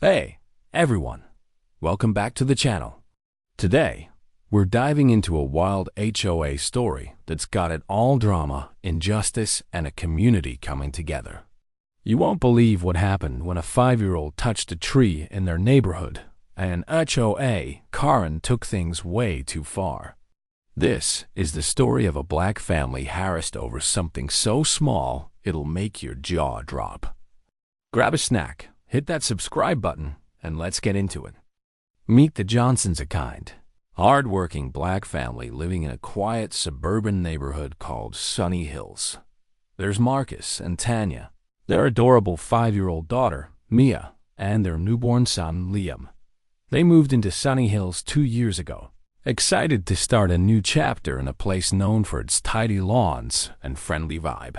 Hey, everyone. Welcome back to the channel. Today, we're diving into a wild HOA story that's got it all: drama, injustice, and a community coming together. You won't believe what happened when a 5-year-old touched a tree in their neighborhood, and HOA Karen took things way too far. This is the story of a black family harassed over something so small it'll make your jaw drop. Grab a snack, hit that subscribe button, and let's get into it. Meet the Johnsons, a kind, hard-working black family living in a quiet suburban neighborhood called Sunny Hills. There's Marcus and Tanya, their adorable 5-year-old daughter, Mia, and their newborn son, Liam. They moved into Sunny Hills 2 years ago, excited to start a new chapter in a place known for its tidy lawns and friendly vibe.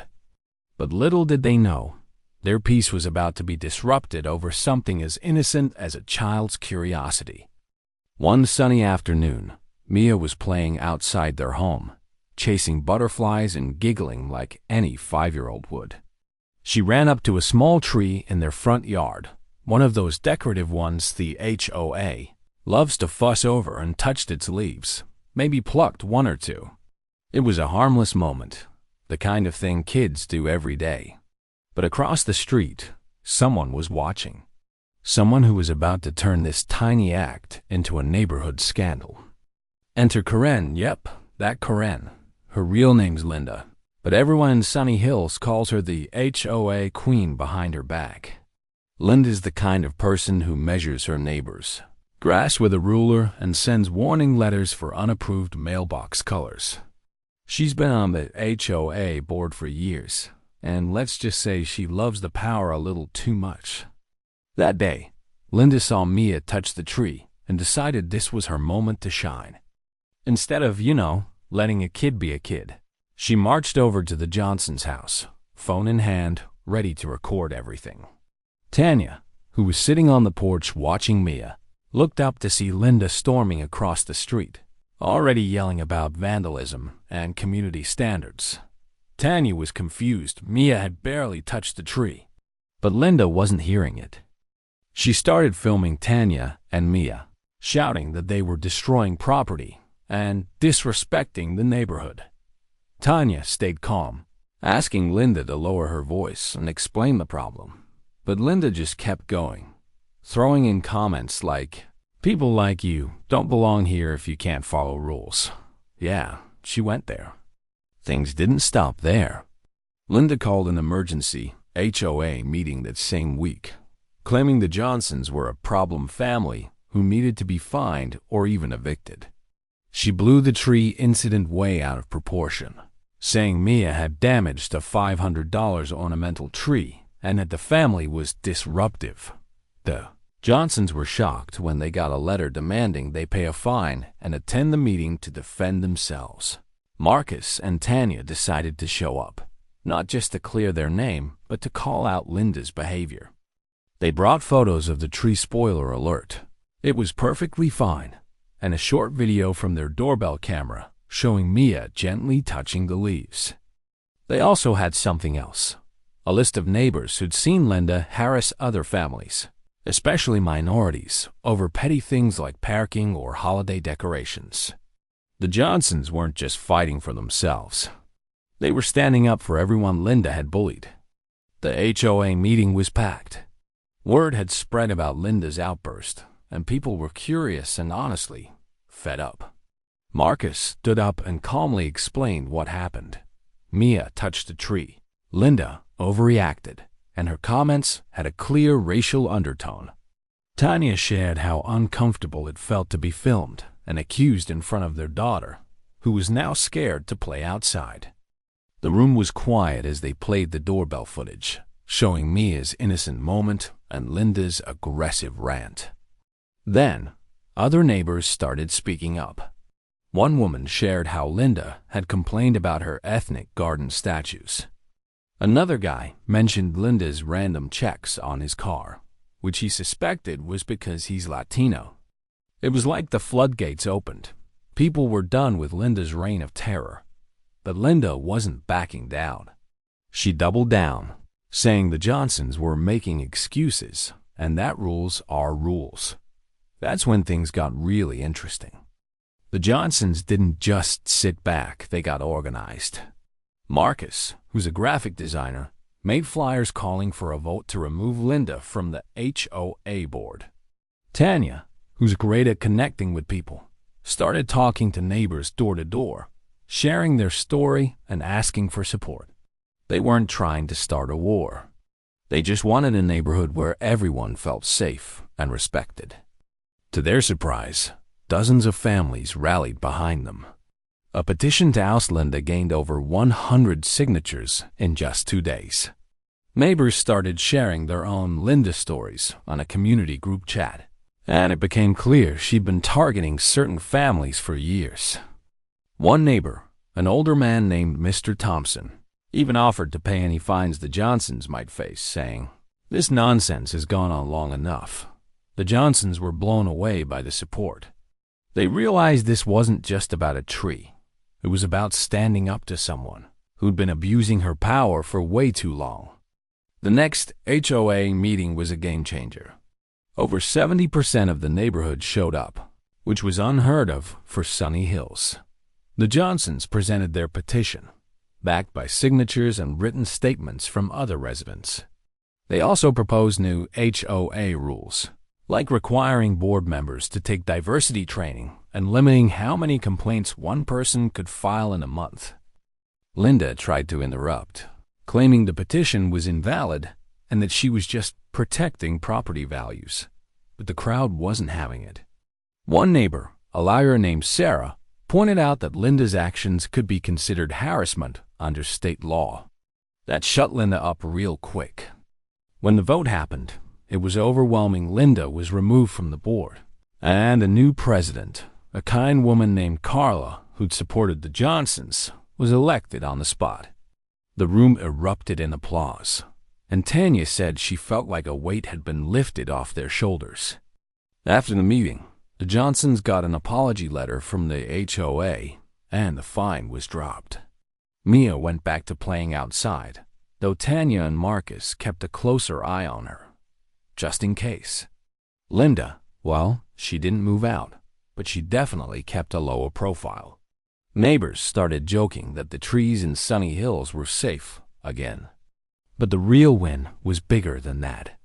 But little did they know, their peace was about to be disrupted over something as innocent as a child's curiosity. One sunny afternoon, Mia was playing outside their home, chasing butterflies and giggling like any 5-year-old would. She ran up to a small tree in their front yard, one of those decorative ones the HOA loves to fuss over, and touched its leaves, maybe plucked one or two. It was a harmless moment, the kind of thing kids do every day. But across the street, someone was watching. Someone who was about to turn this tiny act into a neighborhood scandal. Enter Karen. Yep, that Karen. Her real name's Linda, but everyone in Sunny Hills calls her the HOA queen behind her back. Linda's the kind of person who measures her neighbors' grass with a ruler and sends warning letters for unapproved mailbox colors. She's been on the HOA board for years, and let's just say she loves the power a little too much. That day, Linda saw Mia touch the tree and decided this was her moment to shine. Instead of, letting a kid be a kid, she marched over to the Johnsons' house, phone in hand, ready to record everything. Tanya, who was sitting on the porch watching Mia, looked up to see Linda storming across the street, already yelling about vandalism and community standards. Tanya was confused. Mia had barely touched the tree, but Linda wasn't hearing it. She started filming Tanya and Mia, shouting that they were destroying property and disrespecting the neighborhood. Tanya stayed calm, asking Linda to lower her voice and explain the problem. But Linda just kept going, throwing in comments like, "People like you don't belong here if you can't follow rules." Yeah, she went there. Things didn't stop there. Linda called an emergency HOA meeting that same week, claiming the Johnsons were a problem family who needed to be fined or even evicted. She blew the tree incident way out of proportion, saying Mia had damaged a $500 ornamental tree and that the family was disruptive. The Johnsons were shocked when they got a letter demanding they pay a fine and attend the meeting to defend themselves. Marcus and Tanya decided to show up, not just to clear their name, but to call out Linda's behavior. They brought photos of the tree spoiler alert. It was perfectly fine, and a short video from their doorbell camera showing Mia gently touching the leaves. They also had something else, a list of neighbors who'd seen Linda harass other families, especially minorities, over petty things like parking or holiday decorations. The Johnsons weren't just fighting for themselves. They were standing up for everyone Linda had bullied. The HOA meeting was packed. Word had spread about Linda's outburst, and people were curious and honestly fed up. Marcus stood up and calmly explained what happened. Mia touched a tree. Linda overreacted, and her comments had a clear racial undertone. Tanya shared how uncomfortable it felt to be filmed and accused in front of their daughter, who was now scared to play outside. The room was quiet as they played the doorbell footage, showing Mia's innocent moment and Linda's aggressive rant. Then, other neighbors started speaking up. One woman shared how Linda had complained about her ethnic garden statues. Another guy mentioned Linda's random checks on his car, which he suspected was because he's Latino. It was like the floodgates opened. People were done with Linda's reign of terror. But Linda wasn't backing down. She doubled down, saying the Johnsons were making excuses and that rules are rules. That's when things got really interesting. The Johnsons didn't just sit back, they got organized. Marcus, who's a graphic designer, made flyers calling for a vote to remove Linda from the HOA board. Tanya, who's great at connecting with people, started talking to neighbors door to door, sharing their story and asking for support. They weren't trying to start a war. They just wanted a neighborhood where everyone felt safe and respected. To their surprise, dozens of families rallied behind them. A petition to oust Linda gained over 100 signatures in just 2 days. Neighbors started sharing their own Linda stories on a community group chat, and it became clear she'd been targeting certain families for years. One neighbor, an older man named Mr. Thompson, even offered to pay any fines the Johnsons might face, saying, "This nonsense has gone on long enough." The Johnsons were blown away by the support. They realized this wasn't just about a tree. It was about standing up to someone who'd been abusing her power for way too long. The next HOA meeting was a game changer. Over 70% of the neighborhood showed up, which was unheard of for Sunny Hills. The Johnsons presented their petition, backed by signatures and written statements from other residents. They also proposed new HOA rules, like requiring board members to take diversity training and limiting how many complaints one person could file in a month. Linda tried to interrupt, claiming the petition was invalid and that she was just protecting property values. But the crowd wasn't having it. One neighbor, a lawyer named Sarah, pointed out that Linda's actions could be considered harassment under state law. That shut Linda up real quick. When the vote happened, it was overwhelming. Linda was removed from the board, and a new president, a kind woman named Carla, who'd supported the Johnsons, was elected on the spot. The room erupted in applause, and Tanya said she felt like a weight had been lifted off their shoulders. After the meeting, the Johnsons got an apology letter from the HOA, and the fine was dropped. Mia went back to playing outside, though Tanya and Marcus kept a closer eye on her, just in case. Linda, well, she didn't move out, but she definitely kept a lower profile. Neighbors started joking that the trees in Sunny Hills were safe again. But the real win was bigger than that.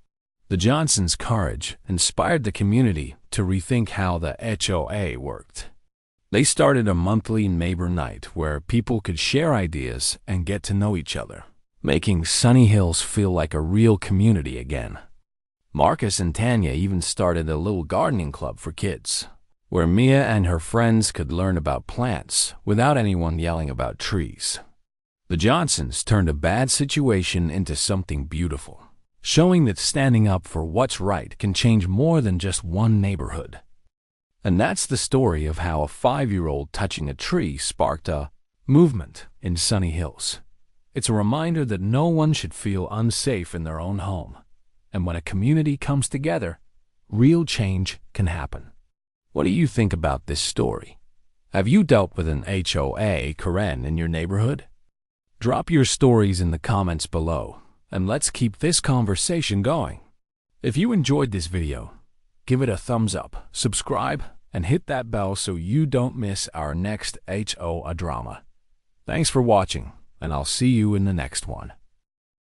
The Johnsons' courage inspired the community to rethink how the HOA worked. They started a monthly neighbor night where people could share ideas and get to know each other, making Sunny Hills feel like a real community again. Marcus and Tanya even started a little gardening club for kids, where Mia and her friends could learn about plants without anyone yelling about trees. The Johnsons turned a bad situation into something beautiful, showing that standing up for what's right can change more than just one neighborhood. And that's the story of how a 5-year-old touching a tree sparked a movement in Sunny Hills. It's a reminder that no one should feel unsafe in their own home. And when a community comes together, real change can happen. What do you think about this story? Have you dealt with an HOA, Karen, in your neighborhood? Drop your stories in the comments below, and let's keep this conversation going. If you enjoyed this video, give it a thumbs up, subscribe, and hit that bell so you don't miss our next HOA drama. Thanks for watching, and I'll see you in the next one.